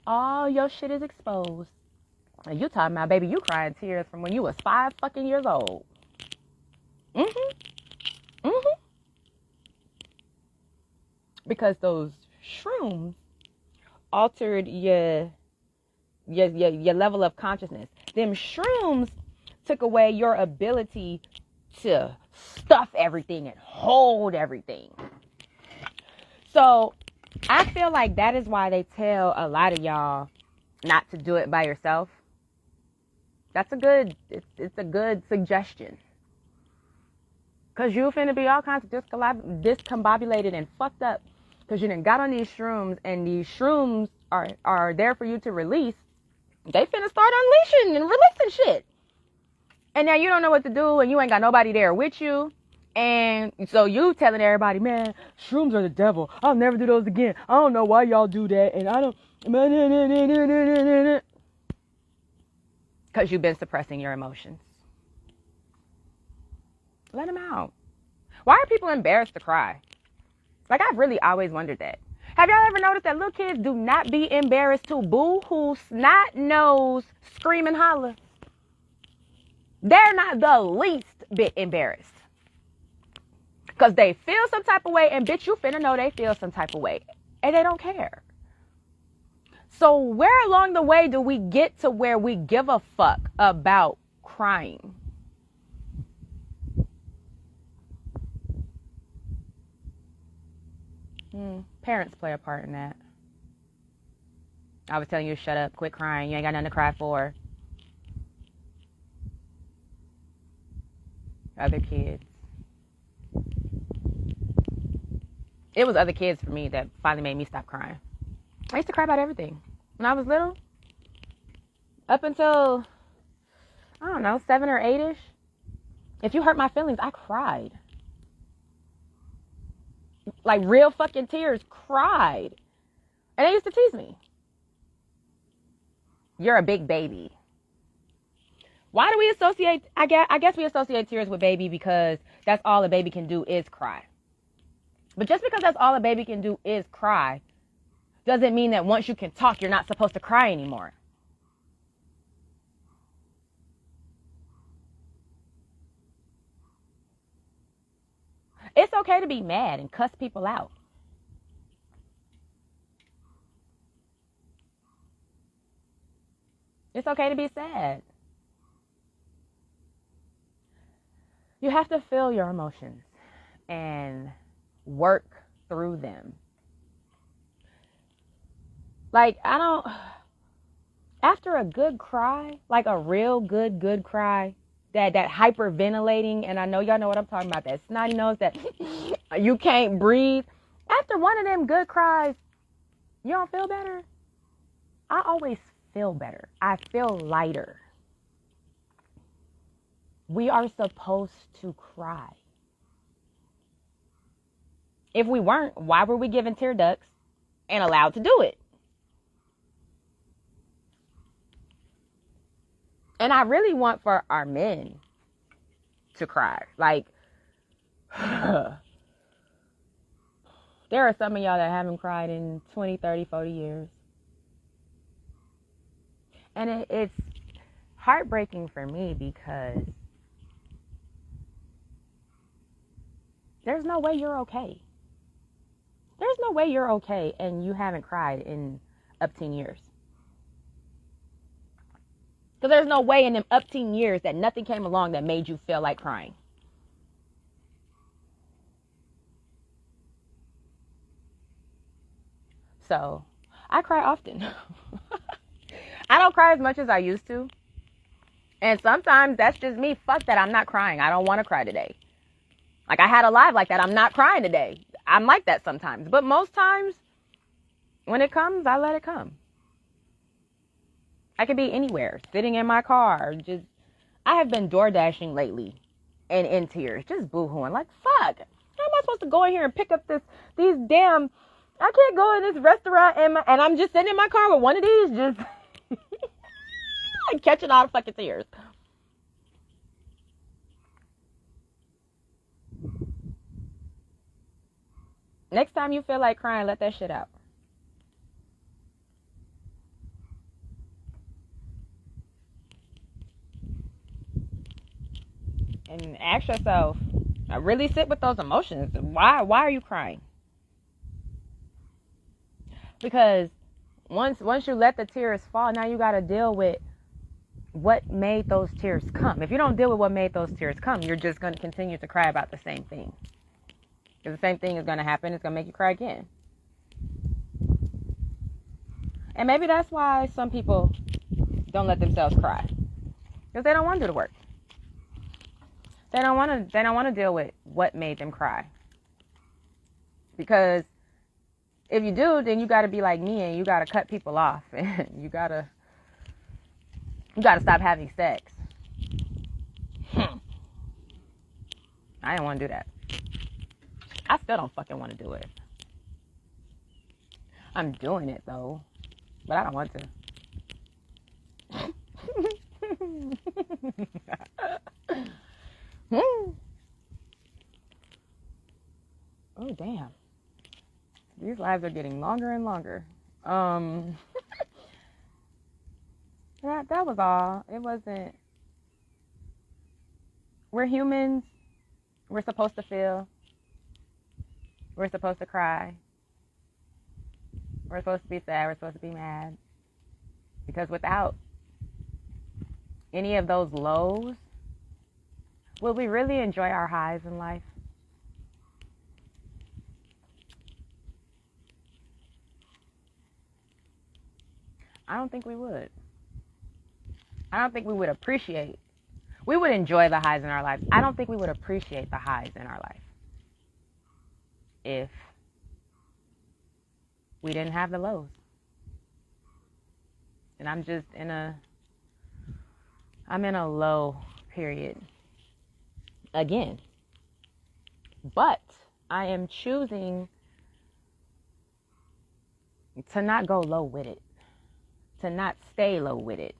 All your shit is exposed. And you talking about, baby, you crying tears from when you was 5 fucking years old. Because those shrooms altered your level of consciousness. Them shrooms took away your ability to stuff everything and hold everything. So I feel like that is why they tell a lot of y'all not to do it by yourself. That's a good, it's a good suggestion. Because you finna be all kinds of discombobulated and fucked up. Because you done got on these shrooms and these shrooms are there for you to release. They finna start unleashing and releasing shit. And now you don't know what to do and you ain't got nobody there with you. And so you telling everybody, man, shrooms are the devil. I'll never do those again. I don't know why y'all do that. And I don't. Because you've been suppressing your emotions. Let them out. Why are people embarrassed to cry? Like, I've really always wondered that. Have y'all ever noticed that little kids do not be embarrassed to boo-hoo, snot nose, scream and holler? They're not the least bit embarrassed. Because they feel some type of way, and bitch, you finna know they feel some type of way. And they don't care. So where along the way do we get to where we give a fuck about crying? Parents play a part in that. I was telling you to shut up, quit crying, you ain't got nothing to cry for. Other kids. It was other kids for me that finally made me stop crying. I used to cry about everything. When I was little, up until, I don't know, 7 or 8-ish, if you hurt my feelings, I cried. Like real fucking tears, cried. And they used to tease me. You're a big baby. Why do we associate, I guess we associate tears with baby because that's all a baby can do is cry. But just because that's all a baby can do is cry, doesn't mean that once you can talk, you're not supposed to cry anymore. It's okay to be mad and cuss people out. It's okay to be sad. You have to feel your emotions and work through them. Like, after a good cry, like a real good cry, that hyperventilating, and I know y'all know what I'm talking about, that snotty nose, that you can't breathe. After one of them good cries, you don't feel better? I always feel better. I feel lighter. We are supposed to cry. If we weren't, why were we given tear ducts and allowed to do it? And I really want for our men to cry. Like, there are some of y'all that haven't cried in 20, 30, 40 years. And it's heartbreaking for me because there's no way you're okay. There's no way you're okay and you haven't cried in up 10 years. Because there's no way in them upteen years that nothing came along that made you feel like crying. So, I cry often. I don't cry as much as I used to. And sometimes that's just me. Fuck that, I'm not crying. I don't want to cry today. Like, I had a live like that. I'm not crying today. I'm like that sometimes. But most times, when it comes, I let it come. I could be anywhere, sitting in my car. I have been door dashing lately and in tears, just boo-hooing. Like, fuck. How am I supposed to go in here and pick up these damn... I can't go in this restaurant and I'm just sitting in my car with one of these, just catching all the fucking tears. Next time you feel like crying, let that shit out. And ask yourself, really sit with those emotions. Why are you crying? Because once you let the tears fall, now you got to deal with what made those tears come. If you don't deal with what made those tears come, you're just going to continue to cry about the same thing. Because the same thing is going to happen. It's going to make you cry again. And maybe that's why some people don't let themselves cry. Because they don't want to do the work. They don't want to deal with what made them cry. Because if you do, then you got to be like me and you got to cut people off and you got to stop having sex. I didn't want to do that. I still don't fucking want to do it. I'm doing it though, but I don't want to. Oh, damn. These lives are getting longer and longer. That was all. It wasn't... We're humans. We're supposed to feel. We're supposed to cry. We're supposed to be sad. We're supposed to be mad. Because without any of those lows, will we really enjoy our highs in life? I don't think we would. I don't think we would appreciate. We would enjoy the highs in our lives. I don't think we would appreciate the highs in our life if we didn't have the lows. And I'm in a low period again. But I am choosing to not go low with it. To not stay low with it.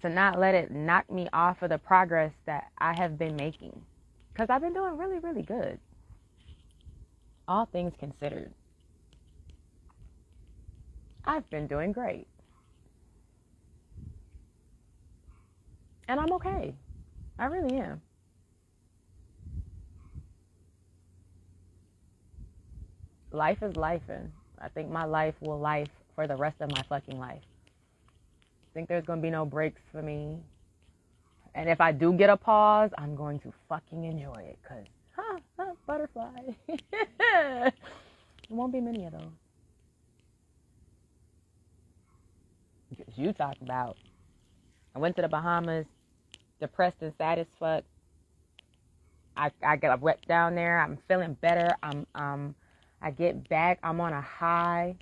To not let it knock me off of the progress that I have been making. Because I've been doing really, really good. All things considered. I've been doing great. And I'm okay. I really am. Life is life, and I think my life will life for the rest of my fucking life. I think there's going to be no breaks for me. And if I do get a pause, I'm going to fucking enjoy it. Because, butterfly. There won't be many of those. Because you talk about, I went to the Bahamas, depressed and sad as fuck. I got wet down there. I'm feeling better. I get back. I'm on a high.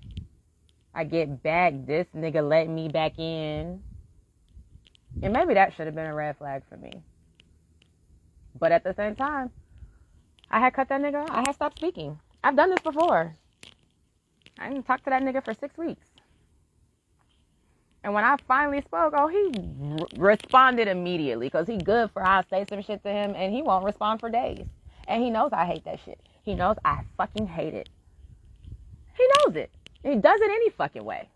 I get back. This nigga let me back in. And maybe that should have been a red flag for me. But at the same time, I had cut that nigga. I had stopped speaking. I've done this before. I didn't talk to that nigga for 6 weeks. And when I finally spoke, he responded immediately. Because he good for I'll say some shit to him and he won't respond for days. And he knows I hate that shit. He knows I fucking hate it. He knows it. He does it any fucking way.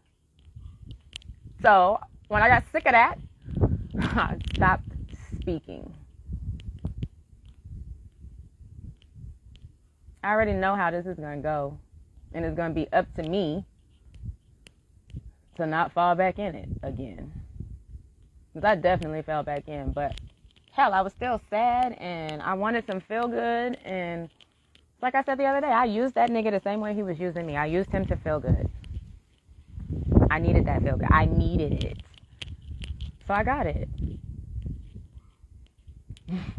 So, when I got sick of that, I stopped speaking. I already know how this is going to go. And it's going to be up to me to not fall back in it again. I definitely fell back in. But hell, I was still sad and I wanted some feel good. And like I said the other day, I used that nigga the same way he was using me. I used him to feel good. I needed that feel good. I needed it. So I got it.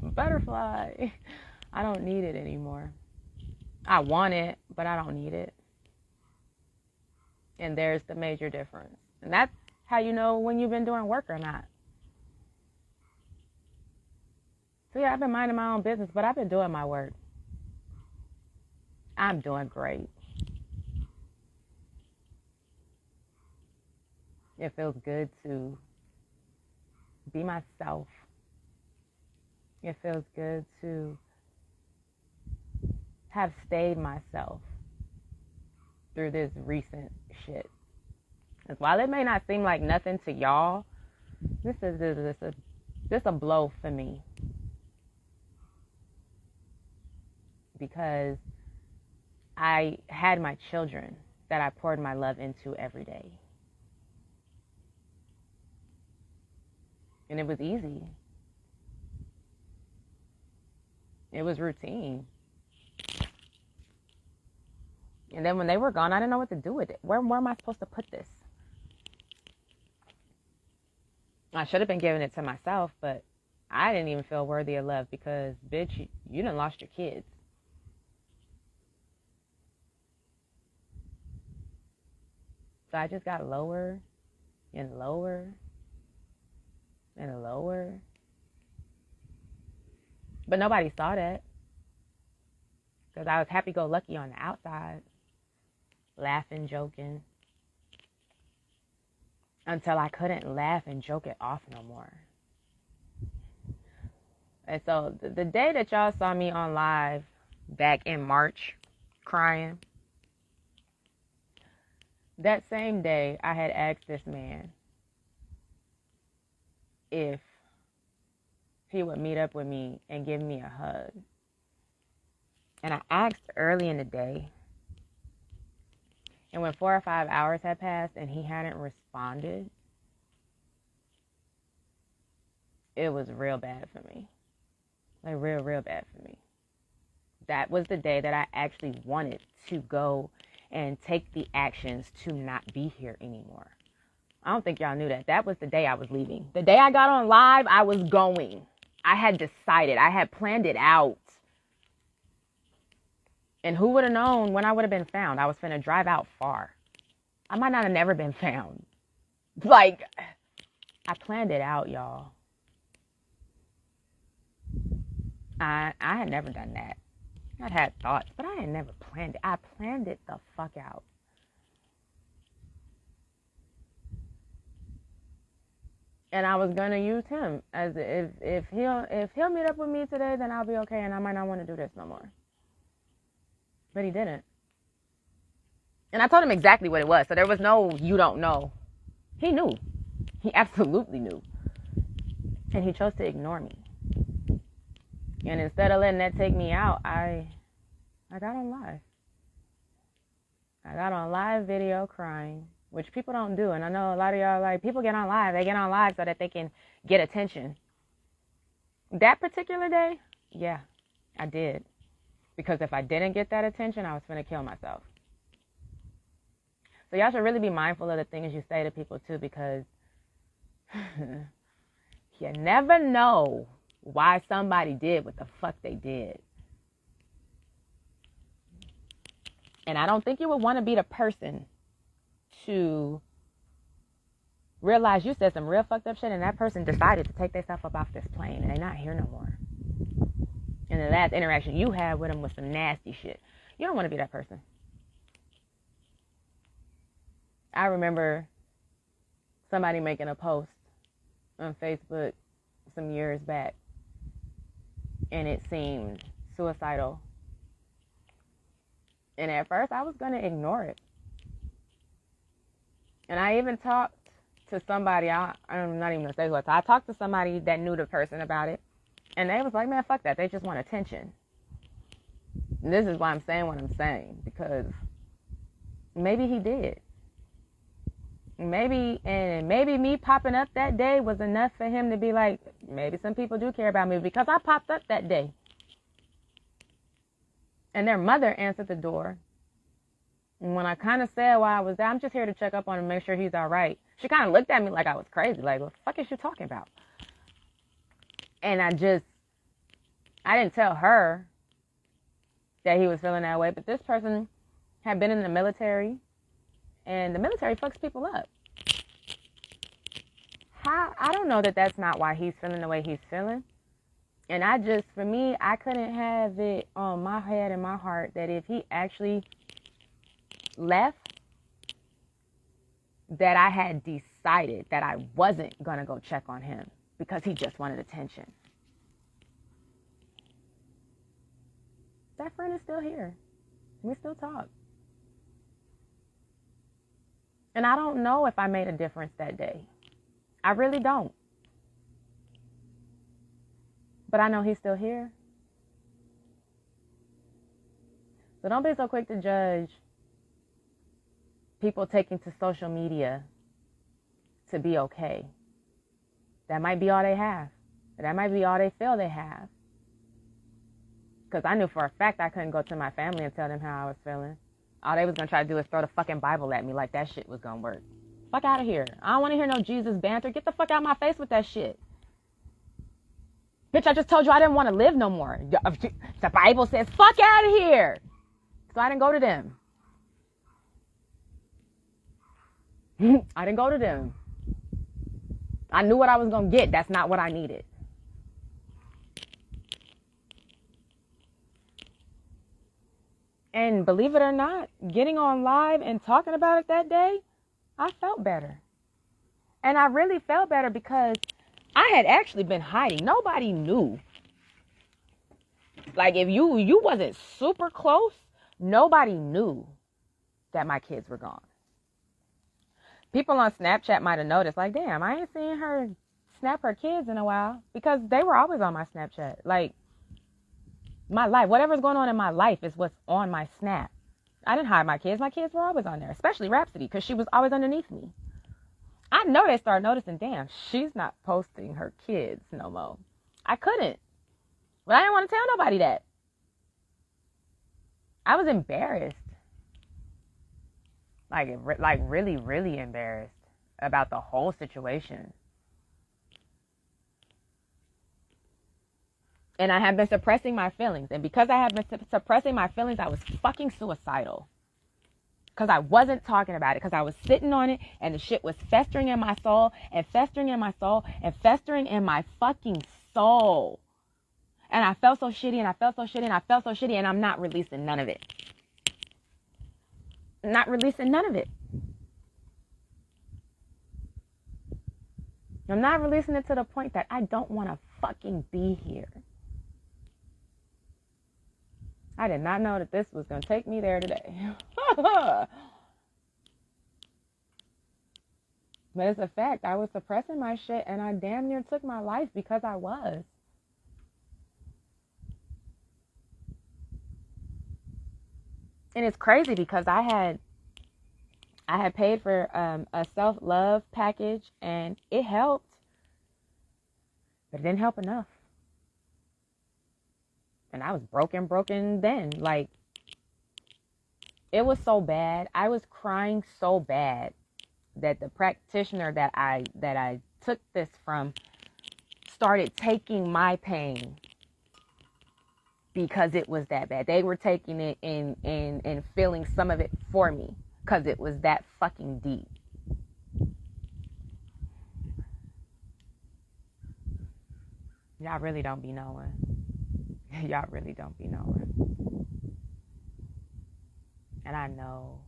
Butterfly. I don't need it anymore. I want it, but I don't need it. And there's the major difference. And that's how you know when you've been doing work or not. So yeah, I've been minding my own business, but I've been doing my work. I'm doing great. It feels good to be myself. It feels good to have stayed myself through this recent shit. Because while it may not seem like nothing to y'all, this a blow for me. Because I had my children that I poured my love into every day. And it was easy. It was routine. And then when they were gone, I didn't know what to do with it. Where am I supposed to put this? I should have been giving it to myself, but I didn't even feel worthy of love because, bitch, you done lost your kids. So I just got lower and lower and lower. But nobody saw that. Because I was happy-go-lucky on the outside. Laughing, joking. Until I couldn't laugh and joke it off no more. And so the day that y'all saw me on live back in March crying, that same day I had asked this man if he would meet up with me and give me a hug. And I asked early in the day. And when 4 or 5 hours had passed and he hadn't responded, it was real bad for me. Like real bad for me. That was the day that I actually wanted to go and take the actions to not be here anymore. I don't think y'all knew that. That was the day I was leaving. The day I got on live, I was going. I had decided. I had planned it out. And who would have known when I would have been found? I was finna drive out far. I might not have never been found. Like, I planned it out, y'all. I had never done that. I'd had thoughts, but I had never planned it. I planned it the fuck out. And I was gonna use him as if he'll meet up with me today, then I'll be okay, and I might not want to do this no more. But he didn't. And I told him exactly what it was, so there was no you don't know. He knew. He absolutely knew. And he chose to ignore me. And instead of letting that take me out, I got on live. I got on live video crying, which people don't do. And I know a lot of y'all like, people get on live. They get on live so that they can get attention. That particular day, yeah, I did. Because if I didn't get that attention, I was going to kill myself. So y'all should really be mindful of the things you say to people too, because you never know why somebody did what the fuck they did. And I don't think you would want to be the person to realize you said some real fucked up shit and that person decided to take themselves up off this plane and they're not here no more. And the last interaction you had with them was some nasty shit. You don't want to be that person. I remember somebody making a post on Facebook some years back, and it seemed suicidal. And at first, I was going to ignore it. And I even talked to somebody, I'm not even going to say who I talked to somebody that knew the person about it. And they was like, man, fuck that. They just want attention. And this is why I'm saying what I'm saying. Because maybe he did. Maybe me popping up that day was enough for him to be like, maybe some people do care about me, because I popped up that day. And their mother answered the door. And when I kind of said while I was there, I'm just here to check up on him and make sure he's all right, she kind of looked at me like I was crazy. Like, what the fuck is you talking about? And I didn't tell her that he was feeling that way. But this person had been in the military. And the military fucks people up. I don't know that that's not why he's feeling the way he's feeling. And for me, I couldn't have it on my head and my heart that if he actually left, that I had decided that I wasn't going to go check on him because he just wanted attention. That friend is still here. We still talk. And I don't know if I made a difference that day. I really don't. But I know he's still here. So don't be so quick to judge people taking to social media to be okay. That might be all they have. That might be all they feel they have. Because I knew for a fact I couldn't go to my family and tell them how I was feeling. All they was going to try to do is throw the fucking Bible at me like that shit was going to work. Fuck out of here. I don't want to hear no Jesus banter. Get the fuck out of my face with that shit. Bitch, I just told you I didn't want to live no more. The Bible says, fuck out of here. So I didn't go to them. I didn't go to them. I knew what I was going to get. That's not what I needed. And believe it or not, getting on live and talking about it that day, I felt better. And I really felt better because I had actually been hiding. Nobody knew. Like, if you wasn't super close, nobody knew that my kids were gone. People on Snapchat might have noticed, like, damn, I ain't seen her snap her kids in a while, because they were always on my Snapchat. Like, my life, whatever's going on in my life is what's on my Snap. I didn't hide my kids. My kids were always on there, especially Rhapsody, because she was always underneath me. I know they started noticing, damn, she's not posting her kids no more. I couldn't. But I didn't want to tell nobody that. I was embarrassed. Like really, really embarrassed about the whole situation. And I have been suppressing my feelings. And because I have been suppressing my feelings, I was fucking suicidal. Because I wasn't talking about it. Because I was sitting on it and the shit was festering in my soul and festering in my soul and festering in my fucking soul. And I felt so shitty and I felt so shitty and I felt so shitty, and I'm not releasing none of it. Not releasing none of it. I'm not releasing it to the point that I don't want to fucking be here. I did not know that this was going to take me there today. But it's a fact. I was suppressing my shit and I damn near took my life because I was. And it's crazy because I had paid for a self-love package and it helped, but it didn't help enough. And I was broken then. Like, it was so bad. I was crying so bad that the practitioner that I took this from started taking my pain because it was that bad. They were taking it and feeling some of it for me because it was that fucking deep. Y'all really don't be knowing. Y'all really don't be knowing. And I know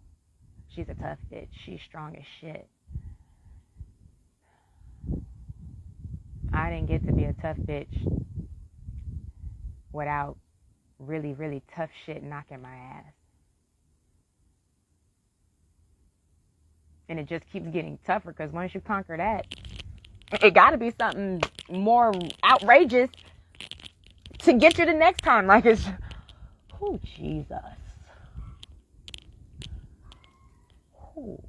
she's a tough bitch. She's strong as shit. I didn't get to be a tough bitch without really, really tough shit knocking my ass. And it just keeps getting tougher because once you conquer that, it got to be something more outrageous to get you the next time. Like, it's, oh, Jesus. Oh.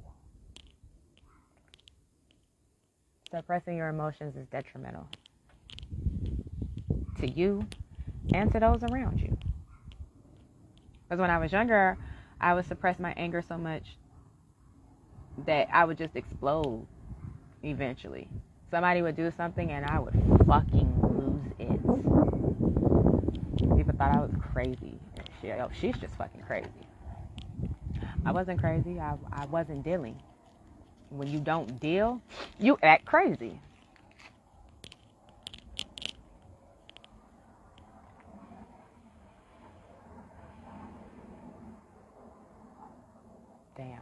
Suppressing your emotions is detrimental to you and to those around you. Because when I was younger, I would suppress my anger so much that I would just explode eventually. Somebody would do something and I would fucking lose it. People thought I was crazy. She's just fucking crazy. I wasn't crazy. I wasn't dealing. When you don't deal, you act crazy. Damn.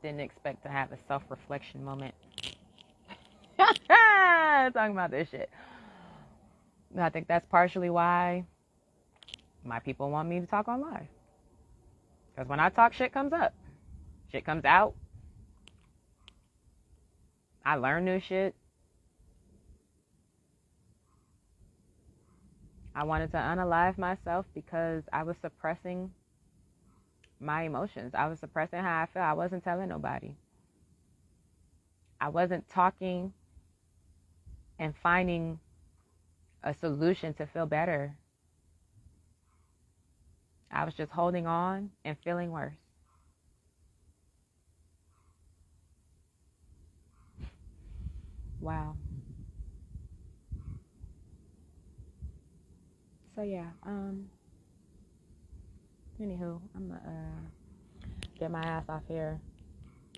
Didn't expect to have a self-reflection moment. Talking about this shit. I think that's partially why my people want me to talk on live. Because when I talk, shit comes up. Shit comes out. I learn new shit. I wanted to unalive myself because I was suppressing my emotions. I was suppressing how I felt. I wasn't telling nobody. I wasn't talking and finding a solution to feel better. I was just holding on and feeling worse. Wow. So yeah, anywho, I'm gonna get my ass off here,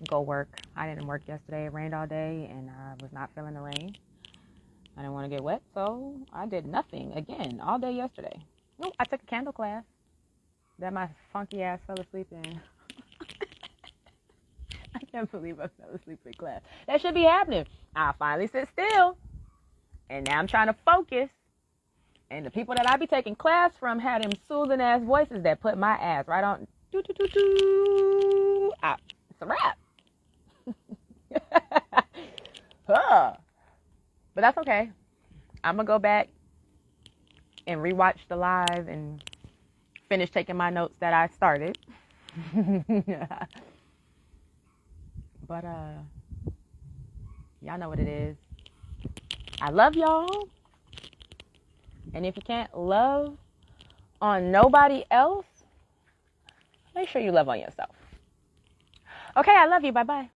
go work. I didn't work yesterday. It rained all day and I was not feeling the rain. I didn't want to get wet, so I did nothing again all day yesterday. No, I took a candle class that my funky ass fell asleep in. I can't believe I fell asleep in class. That should be happening. I finally sit still, and now I'm trying to focus. And the people that I be taking class from had them soothing ass voices that put my ass right on. Do do do do. It's a wrap. But that's okay. I'm gonna go back and rewatch the live and finish taking my notes that I started. But y'all know what it is. I love y'all. And if you can't love on nobody else, make sure you love on yourself. Okay, I love you. Bye-bye.